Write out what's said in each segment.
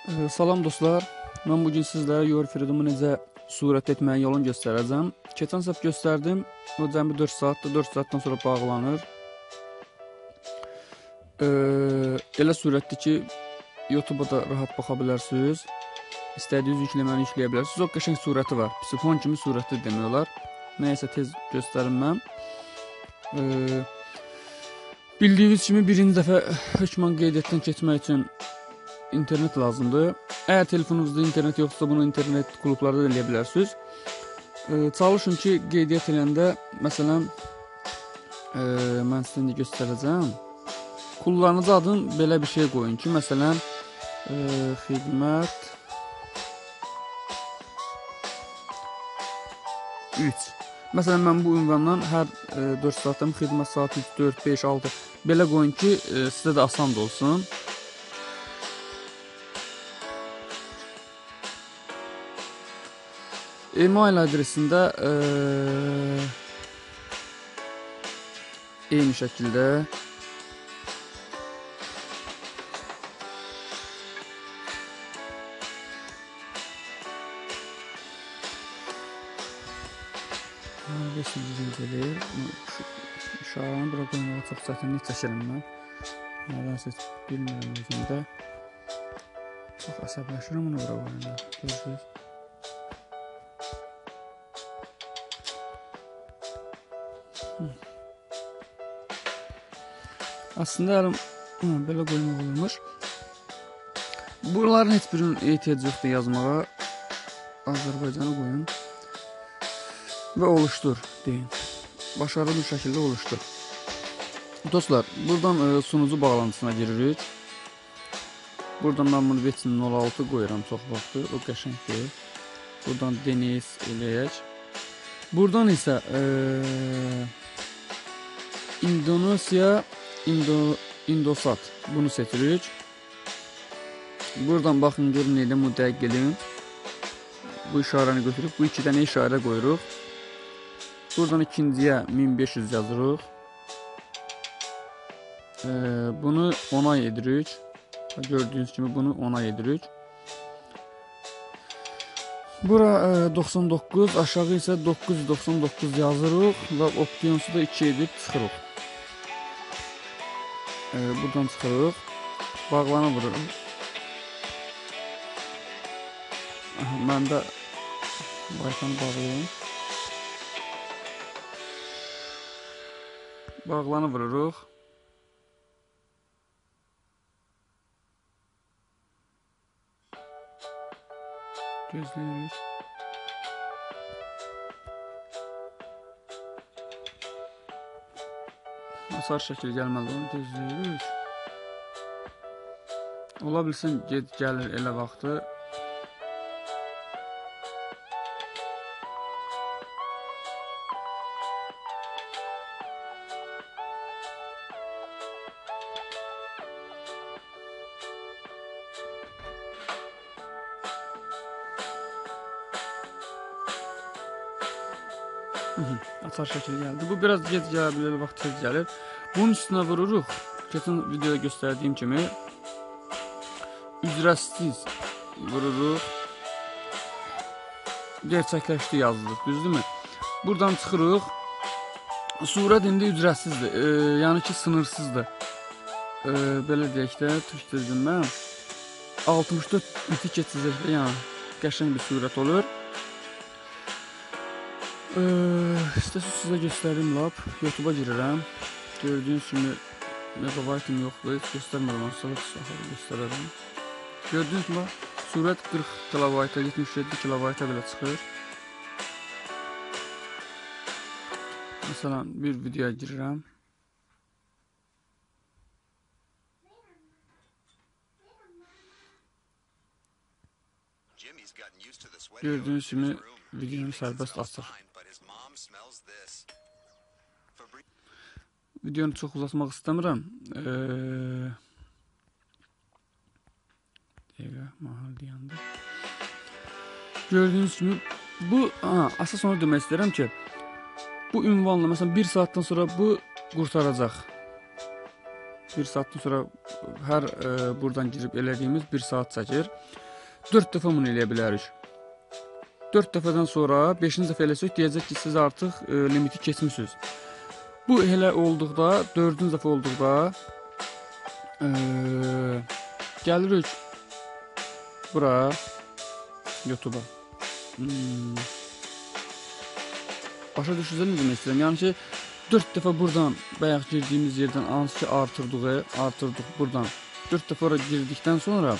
Salam dostlar, mən bugün sizlərə Your Freedom-u necə surət etməyin yolunu göstərəcəm. Keçən səf göstərdim, o cəmi 4 saatdır, 4 saatdan sonra bağlanır. Elə surətdir ki, YouTube-a da rahat baxa bilərsiniz. İstədiyiniz yükləməni yükləyə bilərsiniz. O qəşəng surəti var, sifon kimi surəti demək olar. Nəyəsə tez göstərim mən. Bildiyiniz kimi birinci dəfə hökmən qeydiyyatdan keçmək üçün internet lazımdır. Əgər telefonunuzda internet yoxsa bunu internet klublarda da eləyə bilərsiniz. Çalışın ki, qeydiyyat eləyəndə, məsələn, mən sizə indi göstərəcəm. Kullanıcı adın belə bir şey qoyun ki, məsələn, xidmət 3. Məsələn, mən bu ünvandan hər 4 saatdan xidmət saat 3, 4, 5, 6 belə qoyun ki, sizə də asan da olsun. E-mail adresində eyni şəkildə şaranı bura qoymağa çox çətinlik çəkirəm mən. Nədənsə bilmirəm özümdə. Çox əsəbləşirəm onu bura qoyanda. Görürsünüz. Aslında belə qoymaq olurmuş. Buraların heç birinin ehtiyac yoxdur yazmağa. Azərbaycanı qoyun. Və oluşdur deyin. Başarılı bir şəkildə oluşdur. Dostlar, buradan sunucu bağlantısına giririk. Buradan mən bunu Vetin 06 qoyuram çox vaxtı. O qəşəngdir. Buradan Deniz eləyək. Buradan isə Indonesia Indosat bunu seçirik. Buradan baxın görün elə müdəqiq edin. Bu işarəni götürüb bu 2 dənə işarə qoyuruq. Buradan ikinciyə 1500 yazırıq. Bunu onay edirik. Gördüyünüz kimi bunu onay edirik. Bura 99, aşağı isə 999 yazırıq və opsiyonsu da 2 edib çıxırıq. Buradan çıxırıq. Bağlana vururum. Mən də Wi-Fi-ni bağlayayım. Bağlanı vururuq. Gözləyirik. Nasar şəkil gəlməli onu gözləyirik. Ola bilsin gəlir elə vaxtı. Açar şəkil gəldi. Bu biraz gec gələ bilər, vaxt tez gəlir. Bunun üstünə vururuq. Keçən videoda göstərdiyim kimi ücretsiz vururuq. Gerçəkləşdi yazılır, düzdürmü? Buradan çıxırıq. Surət indi ücretsizdir. Yəni ki, sınırsızdır. Belə deyək də, türk dilində 64 biti keçəcəkdə, yəni qəşəng bir surət olur. İstəsiz sizə göstərim lap. YouTube-a girirəm. Gördüyünüz kimi megabaytım yoxdur. Heç göstərmədən sonra göstərərəm. Gördüyünüz kimi surət 40 kilobayta, 77 kilobayta belə çıxır. Məsələn, bir videoya girirəm. Gördüyünüz kimi videonu sərbəst açır. Videonu çox uzatmaq istəmirəm. Mahal deyəndə. Gördüyünüz kimi bu əsas onu demək istəyirəm ki, bu ünvanla məsələn 1 saatdan sonra bu qurtaracaq. 1 saatdan sonra hər buradan girib elədiyimiz 1 saat çəkir. 4 dəfə bunu eləyə bilərik. 4 dəfədən sonra 5-ci dəfə eləsək deyəcək ki, siz artıq limiti keçmisiniz. Bu elə olduqda, 4-cü dəfə olduqda gəlirik bura YouTube-a. Başa düşürsünüz nə demək istəyirəm? Yəni ki, 4 dəfə buradan bayaq girdiyimiz yerdən hansı ki artırdıq buradan. 4 dəfə ora girdikdən sonra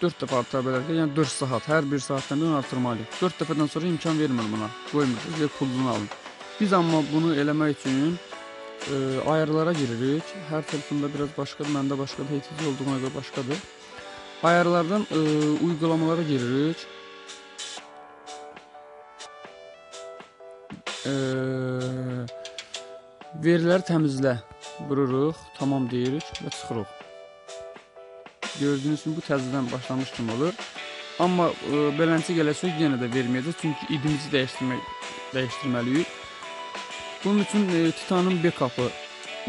4 dəfə artıra bilərik. Yəni 4 saat, hər 1 saatdan bir artırmalıyıq. 4 dəfədən sonra imkan vermir buna. Qoymur, pulunu alın. Biz amma bunu eləmək üçün ayarlara giririk. Hər telefonda biraz başqadır, məndə başqadır, HTC olduğuna görə başqadır. Ayarlardan uygulamalara giririk. Veriləri təmizlə vururuq, tamam deyirik və çıxırıq. Gördüyünüz kimi bu təzədən başlamış kimi olur. Amma beləncə gələcək yenə də verməyəcək, çünki idimizi dəyişdirməliyik. Bunun üçün Titanın backup-ı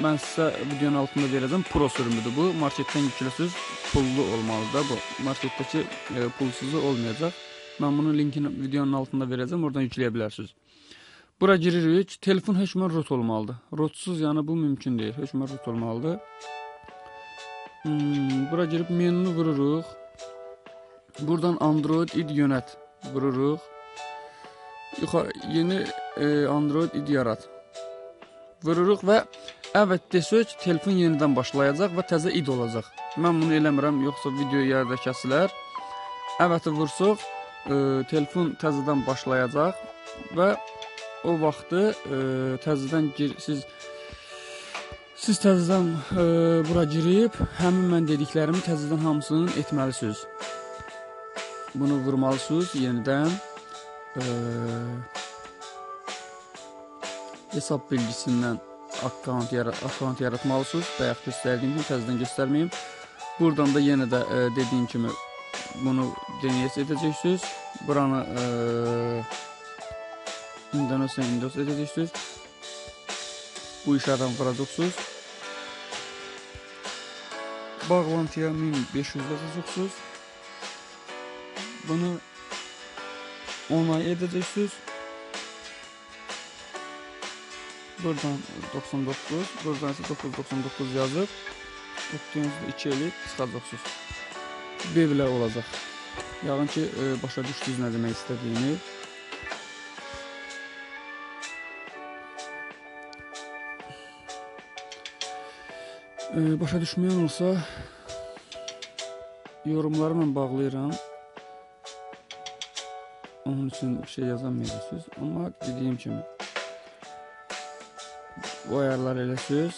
mən sizə videonun altında verəcəm. Pro sürümüdür bu. Marketdən yükləsiniz, pullu olmalıdır da bu. Marketdəki pulsuzu olmayacaq. Mən bunun linkini videonun altında verəcəm, oradan yükləyə bilərsiniz. Bura giririk. Telefon hökmən root olmalıdır. Rootsuz yəni bu mümkün deyil. Hökmən root olmalıdır. Bura girib menunu vururuq. Buradan Android id yönət vururuq. Yeni Android id yarat vururuq və əvət desək telefon yenidən başlayacaq və təzə id olacaq. Mən bunu eləmirəm, yoxsa video yerdə kəsilər. Əvəti vursuq, telefon təzədən başlayacaq və o vaxtı təzədən siz təzədən bura girib həmin mən dediklərimi təzədən hamısını etməlisiniz. Bunu vurmalısınız yenidən. Hesab bilgisindən akkaunt yaratmalısınız. Bayaq göstərdiyim kimi təzədən göstərməyim. Buradan da yenə də dediyim kimi bunu DNS edəcəksiniz. Buranı Windows edəcəksiniz. Bu işarədən vuracaqsınız. Bağlantıya 1500 yazacaqsınız. Bunu onay edəcəksiniz. Buradan 99, buradan ise 999 yazıb Optimus'da 2 eləyib çıxacaqsınız. Belə olacaq. Yağın ki, başa düşdünüz nə demək istədiyini. Başa düşməyən olsa yorumları mən bağlayıram. Onun üçün bir şey yazamayacaqsınız. Amma dediyim kimi bu ayarlar eləsiniz.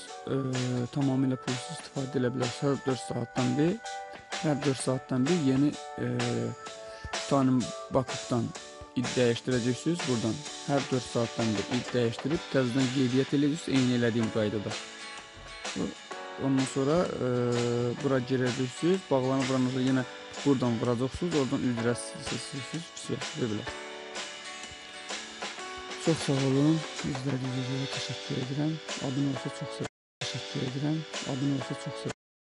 Tamamilə pulsuz istifadə edə bilərsiniz. Hər 4 saatdan bir, hər 4 saatdan bir yeni Titanın backup-dan id dəyişdirəcəksiniz buradan. Hər 4 saatdan bir id dəyişdirib təzədən qeydiyyat edəcəksiniz eyni elədiyim qaydada. Ondan sonra bura girəcəksiniz, bağlanıb buranızda yenə buradan vuracaqsınız, oradan ücrətsiz belə. Çox sağ olun, izlədiyinizə təşəkkür edirəm. Abunə olsa çox sevinərəm.